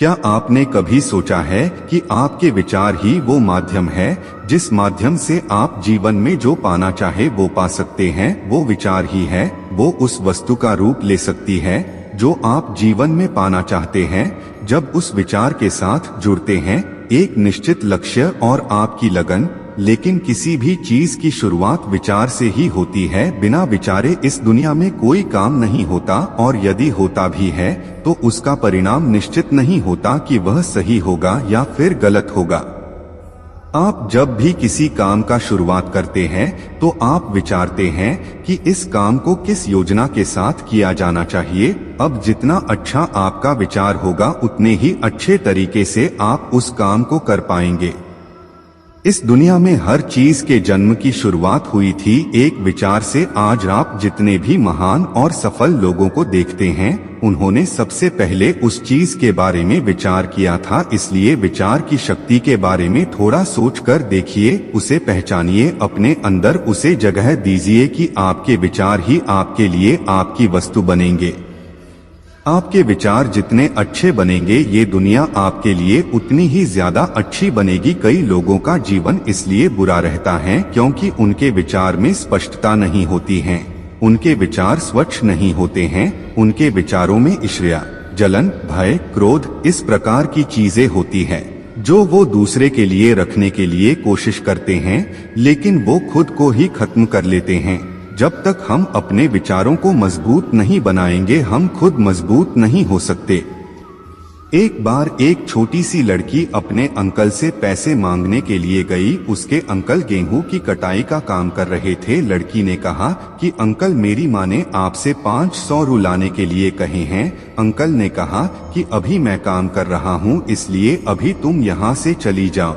क्या आपने कभी सोचा है कि आपके विचार ही वो माध्यम है जिस माध्यम से आप जीवन में जो पाना चाहे वो पा सकते हैं? वो विचार ही है वो उस वस्तु का रूप ले सकती है जो आप जीवन में पाना चाहते हैं। जब उस विचार के साथ जुड़ते हैं एक निश्चित लक्ष्य और आपकी लगन, लेकिन किसी भी चीज की शुरुआत विचार से ही होती है। बिना विचारे इस दुनिया में कोई काम नहीं होता, और यदि होता भी है तो उसका परिणाम निश्चित नहीं होता कि वह सही होगा या फिर गलत होगा। आप जब भी किसी काम का शुरुआत करते हैं तो आप विचारते हैं कि इस काम को किस योजना के साथ किया जाना चाहिए। अब जितना अच्छा आपका विचार होगा उतने ही अच्छे तरीके से आप उस काम को कर पाएंगे। इस दुनिया में हर चीज के जन्म की शुरुआत हुई थी एक विचार से। आज आप जितने भी महान और सफल लोगों को देखते हैं उन्होंने सबसे पहले उस चीज के बारे में विचार किया था। इसलिए विचार की शक्ति के बारे में थोड़ा सोचकर देखिए, उसे पहचानिए, अपने अंदर उसे जगह दीजिए कि आपके विचार ही आपके लिए आपकी वस्तु बनेंगे। आपके विचार जितने अच्छे बनेंगे ये दुनिया आपके लिए उतनी ही ज्यादा अच्छी बनेगी। कई लोगों का जीवन इसलिए बुरा रहता है क्योंकि उनके विचार में स्पष्टता नहीं होती है, उनके विचार स्वच्छ नहीं होते हैं, उनके विचारों में ईर्ष्या, जलन, भय, क्रोध इस प्रकार की चीजें होती है जो वो दूसरे के लिए रखने के लिए कोशिश करते हैं, लेकिन वो खुद को ही खत्म कर लेते हैं। जब तक हम अपने विचारों को मजबूत नहीं बनाएंगे हम खुद मजबूत नहीं हो सकते। एक बार एक छोटी सी लड़की अपने अंकल से पैसे मांगने के लिए गई। उसके अंकल गेहूं की कटाई का काम कर रहे थे। लड़की ने कहा कि अंकल मेरी माँ ने आपसे 500 रू लाने के लिए कहे हैं। अंकल ने कहा कि अभी मैं काम कर रहा हूँ इसलिए अभी तुम यहाँ से चली जाओ।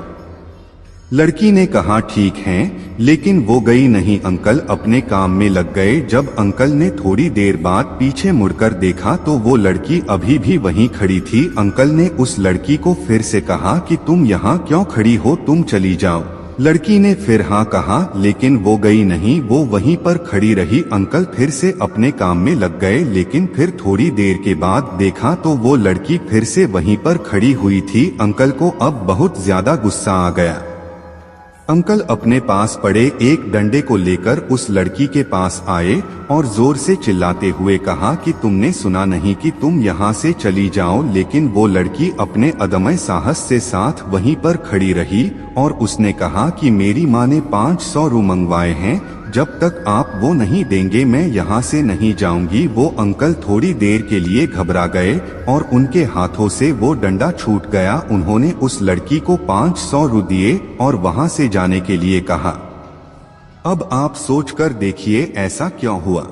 लड़की ने कहा ठीक है, लेकिन वो गई नहीं। अंकल अपने काम में लग गए। जब अंकल ने थोड़ी देर बाद पीछे मुड़कर देखा तो वो लड़की अभी भी वहीं खड़ी थी। अंकल ने उस लड़की को फिर से कहा कि तुम यहाँ क्यों खड़ी हो, तुम चली जाओ। लड़की ने फिर हाँ कहा, लेकिन वो गई नहीं, वो वहीं पर खड़ी रही। अंकल फिर से अपने काम में लग गए, लेकिन फिर थोड़ी देर के बाद देखा तो वो लड़की फिर से वहीं पर खड़ी हुई थी। अंकल को अब बहुत ज्यादा गुस्सा आ गया। अंकल अपने पास पड़े एक डंडे को लेकर उस लड़की के पास आए और जोर से चिल्लाते हुए कहा कि तुमने सुना नहीं कि तुम यहाँ से चली जाओ। लेकिन वो लड़की अपने अदम्य साहस से साथ वहीं पर खड़ी रही और उसने कहा कि मेरी माँ ने 500 रू मंगवाए हैं, जब तक आप वो नहीं देंगे मैं यहाँ से नहीं जाऊंगी। वो अंकल थोड़ी देर के लिए घबरा गए और उनके हाथों से वो डंडा छूट गया। उन्होंने उस लड़की को 500 रू दिए और वहाँ से जाने के लिए कहा। अब आप सोचकर देखिए ऐसा क्यों हुआ।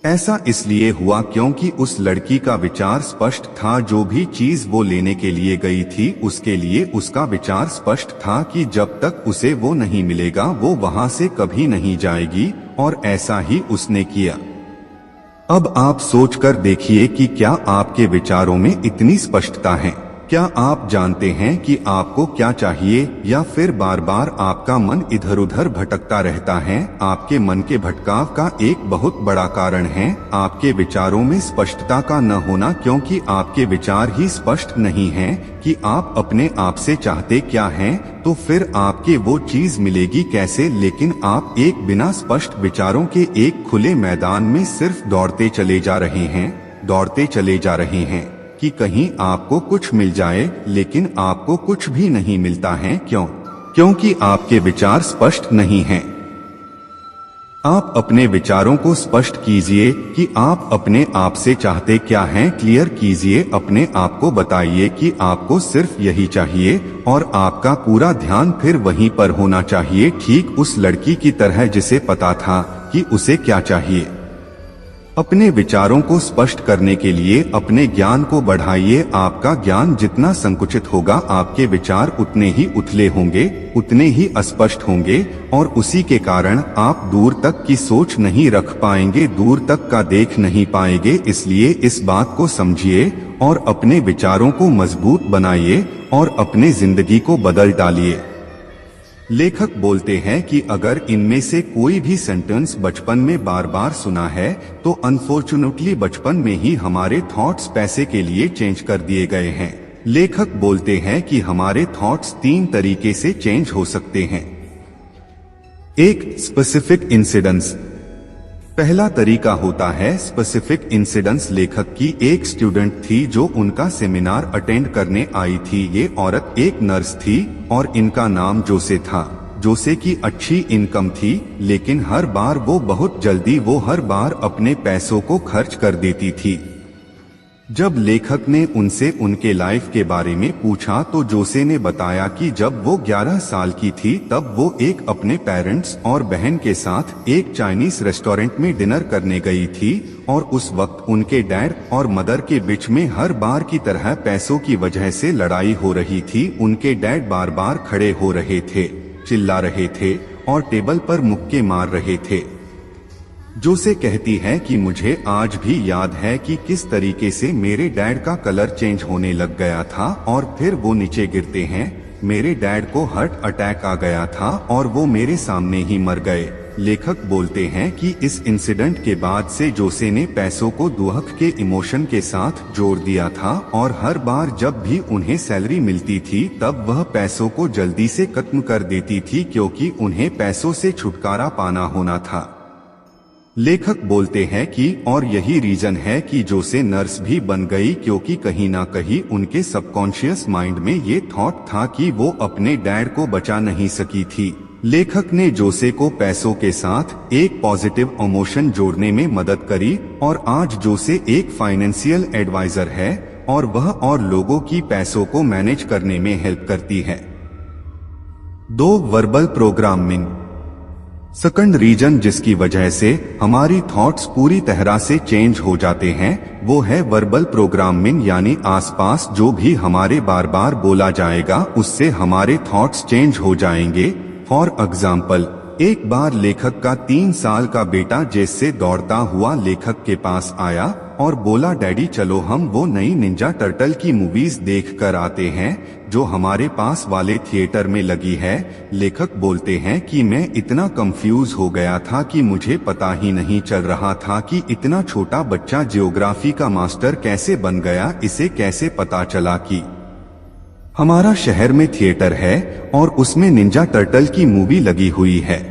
ऐसा इसलिए हुआ क्योंकि उस लड़की का विचार स्पष्ट था। जो भी चीज वो लेने के लिए गई थी उसके लिए उसका विचार स्पष्ट था कि जब तक उसे वो नहीं मिलेगा वो वहां से कभी नहीं जाएगी, और ऐसा ही उसने किया। अब आप सोचकर देखिए कि क्या आपके विचारों में इतनी स्पष्टता है? क्या आप जानते हैं कि आपको क्या चाहिए, या फिर बार बार आपका मन इधर उधर भटकता रहता है? आपके मन के भटकाव का एक बहुत बड़ा कारण है आपके विचारों में स्पष्टता का न होना, क्योंकि आपके विचार ही स्पष्ट नहीं हैं कि आप अपने आप से चाहते क्या हैं, तो फिर आपके वो चीज मिलेगी कैसे? लेकिन आप एक बिना स्पष्ट विचारों के एक खुले मैदान में सिर्फ दौड़ते चले जा रहे हैं कि कहीं आपको कुछ मिल जाए, लेकिन आपको कुछ भी नहीं मिलता है। क्यों? क्योंकि आपके विचार स्पष्ट नहीं हैं। आप अपने विचारों को स्पष्ट कीजिए कि आप अपने आप से चाहते क्या हैं। क्लियर कीजिए, अपने आप को बताइए कि आपको सिर्फ यही चाहिए, और आपका पूरा ध्यान फिर वहीं पर होना चाहिए, ठीक उस लड़की की तरह जिसे पता था कि उसे क्या चाहिए। अपने विचारों को स्पष्ट करने के लिए अपने ज्ञान को बढ़ाइए। आपका ज्ञान जितना संकुचित होगा आपके विचार उतने ही उथले होंगे, उतने ही अस्पष्ट होंगे, और उसी के कारण आप दूर तक की सोच नहीं रख पाएंगे, दूर तक का देख नहीं पाएंगे। इसलिए इस बात को समझिए और अपने विचारों को मजबूत बनाइए और अपने जिंदगी को बदल डालिए। लेखक बोलते हैं कि अगर इनमें से कोई भी सेंटेंस बचपन में बार बार सुना है तो अनफॉर्चुनेटली बचपन में ही हमारे थॉट्स पैसे के लिए चेंज कर दिए गए हैं। लेखक बोलते हैं कि हमारे थॉट्स 3 तरीके से चेंज हो सकते हैं। एक, स्पेसिफिक इंसिडेंस। पहला तरीका होता है स्पेसिफिक इंसिडेंस। लेखक की एक स्टूडेंट थी जो उनका सेमिनार अटेंड करने आई थी। ये औरत एक नर्स थी और इनका नाम जोसे था। जोसे की अच्छी इनकम थी, लेकिन हर बार वो हर बार अपने पैसों को खर्च कर देती थी। जब लेखक ने उनसे उनके लाइफ के बारे में पूछा तो जोसे ने बताया कि जब वो 11 साल की थी तब वो अपने पेरेंट्स और बहन के साथ एक चाइनीज रेस्टोरेंट में डिनर करने गई थी और उस वक्त उनके डैड और मदर के बीच में हर बार की तरह पैसों की वजह से लड़ाई हो रही थी। उनके डैड बार बार खड़े हो रहे थे, चिल्ला रहे थे और टेबल पर मुक्के मार रहे थे। जोसे कहती है कि मुझे आज भी याद है कि किस तरीके से मेरे डैड का कलर चेंज होने लग गया था और फिर वो नीचे गिरते हैं। मेरे डैड को हार्ट अटैक आ गया था और वो मेरे सामने ही मर गए। लेखक बोलते हैं कि इस इंसिडेंट के बाद से जोसे ने पैसों को दुख के इमोशन के साथ जोड़ दिया था और हर बार जब भी उन्हें सैलरी मिलती थी तब वह पैसों को जल्दी से खत्म कर देती थी क्योंकि उन्हें पैसों से छुटकारा पाना होना था। लेखक बोलते हैं कि और यही रीजन है कि जोसे नर्स भी बन गई क्योंकि कहीं ना कहीं उनके सबकॉन्शियस माइंड में ये थॉट था कि वो अपने डैड को बचा नहीं सकी थी। लेखक ने जोसे को पैसों के साथ एक पॉजिटिव इमोशन जोड़ने में मदद करी और आज जोसे एक फाइनेंशियल एडवाइजर है और वह और लोगों की पैसों को मैनेज करने में हेल्प करती है। 2, वर्बल प्रोग्रामिंग। सेकंड रीजन जिसकी वजह से हमारी थॉट्स पूरी तरह से चेंज हो जाते हैं वो है वर्बल प्रोग्रामिंग, यानी आसपास जो भी हमारे बार बार बोला जाएगा उससे हमारे थॉट्स चेंज हो जाएंगे। फॉर एग्जाम्पल, एक बार लेखक का 3 साल का बेटा जेस से दौड़ता हुआ लेखक के पास आया और बोला, डैडी चलो हम वो नई निंजा टर्टल की मूवीज देख कर आते हैं जो हमारे पास वाले थिएटर में लगी है। लेखक बोलते हैं कि मैं इतना कंफ्यूज हो गया था कि मुझे पता ही नहीं चल रहा था कि इतना छोटा बच्चा ज्योग्राफी का मास्टर कैसे बन गया। इसे कैसे पता चला कि हमारा शहर में थिएटर है और उसमें निंजा टर्टल की मूवी लगी हुई है।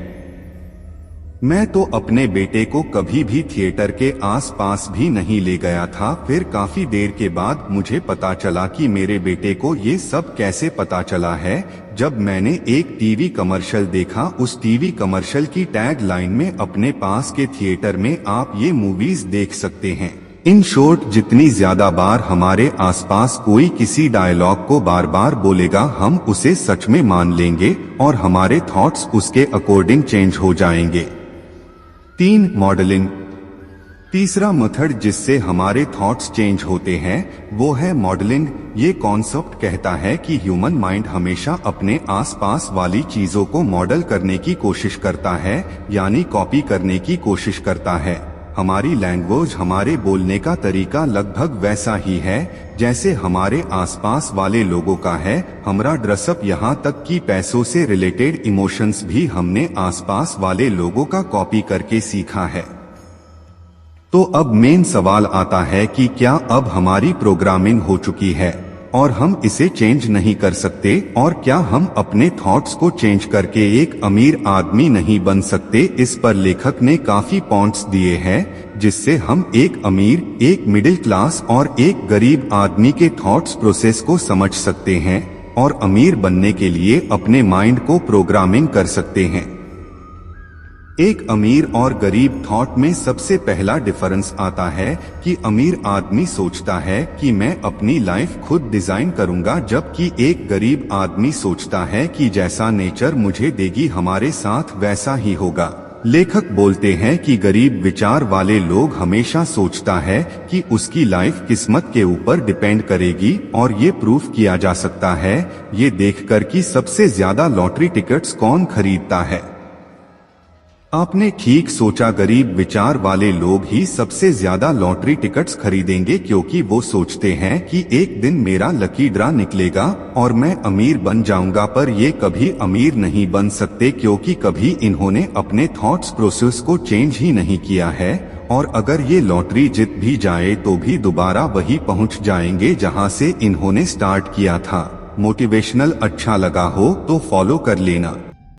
मैं तो अपने बेटे को कभी भी थिएटर के आसपास भी नहीं ले गया था। फिर काफी देर के बाद मुझे पता चला कि मेरे बेटे को ये सब कैसे पता चला है। जब मैंने एक टीवी कमर्शियल देखा, उस टीवी कमर्शियल की टैग लाइन में अपने पास के थिएटर में आप ये मूवीज देख सकते हैं। इन शॉर्ट, जितनी ज्यादा बार हमारे आसपास कोई किसी डायलॉग को बार बार बोलेगा हम उसे सच में मान लेंगे और हमारे थॉट्स उसके अकॉर्डिंग चेंज हो जाएंगे। 3, मॉडलिंग। तीसरा मेथड जिससे हमारे थॉट्स चेंज होते हैं वो है मॉडलिंग। ये कॉन्सेप्ट कहता है कि ह्यूमन माइंड हमेशा अपने आसपास वाली चीजों को मॉडल करने की कोशिश करता है, यानी कॉपी करने की कोशिश करता है। हमारी लैंग्वेज, हमारे बोलने का तरीका लगभग वैसा ही है जैसे हमारे आसपास वाले लोगों का है। हमारा ड्रेसअप, यहाँ तक कि पैसों से रिलेटेड इमोशंस भी हमने आसपास वाले लोगों का कॉपी करके सीखा है। तो अब मेन सवाल आता है कि क्या अब हमारी प्रोग्रामिंग हो चुकी है और हम इसे चेंज नहीं कर सकते, और क्या हम अपने थॉट्स को चेंज करके एक अमीर आदमी नहीं बन सकते? इस पर लेखक ने काफी पॉइंट्स दिए हैं जिससे हम एक अमीर, एक मिडिल क्लास और एक गरीब आदमी के थॉट्स प्रोसेस को समझ सकते हैं और अमीर बनने के लिए अपने माइंड को प्रोग्रामिंग कर सकते हैं। एक अमीर और गरीब थॉट में सबसे पहला डिफरेंस आता है कि अमीर आदमी सोचता है कि मैं अपनी लाइफ खुद डिजाइन करूंगा, जबकि एक गरीब आदमी सोचता है कि जैसा नेचर मुझे देगी हमारे साथ वैसा ही होगा। लेखक बोलते हैं कि गरीब विचार वाले लोग हमेशा सोचता है कि उसकी लाइफ किस्मत के ऊपर डिपेंड करेगी, और ये प्रूफ किया जा सकता है ये देखकर कि सबसे ज्यादा लॉटरी टिकट्स कौन खरीदता है। आपने ठीक सोचा, गरीब विचार वाले लोग ही सबसे ज्यादा लॉटरी टिकट्स खरीदेंगे, क्योंकि वो सोचते हैं कि एक दिन मेरा लकी ड्रा निकलेगा और मैं अमीर बन जाऊंगा। पर ये कभी अमीर नहीं बन सकते, क्योंकि कभी इन्होंने अपने थॉट्स प्रोसेस को चेंज ही नहीं किया है। और अगर ये लॉटरी जीत भी जाए तो भी दोबारा वही पहुंच जाएंगे जहां से इन्होंने स्टार्ट किया था। मोटिवेशनल अच्छा लगा हो तो फॉलो कर लेना।